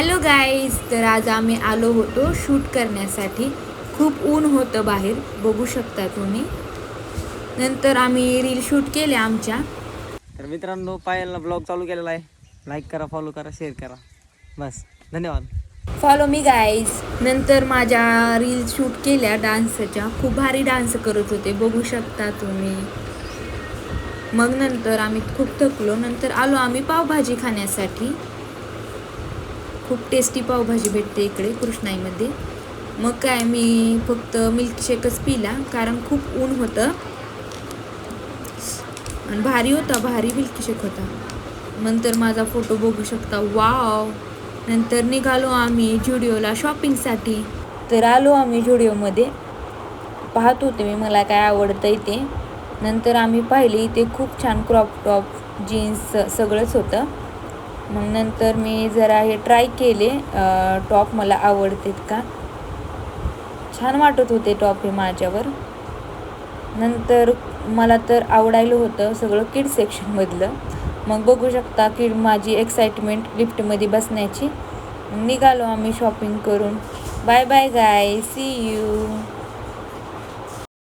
Hello guys, तर आज आम्ही आलो होतो शूट करण्यासाठी. खूप ऊन होतं बाहेर, बघू शकता तुम्ही. नंतर आम्ही रील शूट केल्या आमच्या. तर मित्रांनो, पायलला ब्लॉग चालू केलेला आहे. लाईक करा, फॉलो करा, शेअर करा. बस, धन्यवाद. Follow me guys. नंतर माझ्या रील शूट केल्या डान्सच्या. खूप भारी डान्स करत होते, बघू शकता तुम्ही. मग नंतर आम्ही खूप थकलो. नंतर आलो आम्ही पावभाजी खाण्यासाठी. खूप टेस्टी पावभाजी भेटते इकडे कृष्णाईमध्ये. मग काय मी फक्त मिल्कशेकच पिला, कारण खूप ऊन होतं आणि भारी होता, भारी मिल्कशेक होता. नंतर माझा फोटो बघू शकता, वाव. नंतर निघालो आम्ही ज्युडिओला शॉपिंगसाठी. तर आलो आम्ही ज्युडिओमध्ये. पाहत होते मी मला काय आवडतं ते. नंतर आम्ही पाहिले इथे खूप छान क्रॉप टॉप, जीन्स सगळंच होतं. मग नंतर मी जरा हे ट्राय केले टॉप, मला आवडतात का, छान वाटत होते टॉप हे माझ्यावर. नंतर मला तर आवडायला होतं सगळं किड सेक्शनमधलं. मग बघू शकता की माझी एक्साइटमेंट लिफ्टमध्ये बसण्याची. निघालो आम्ही शॉपिंग करून. Bye bye guys, see you.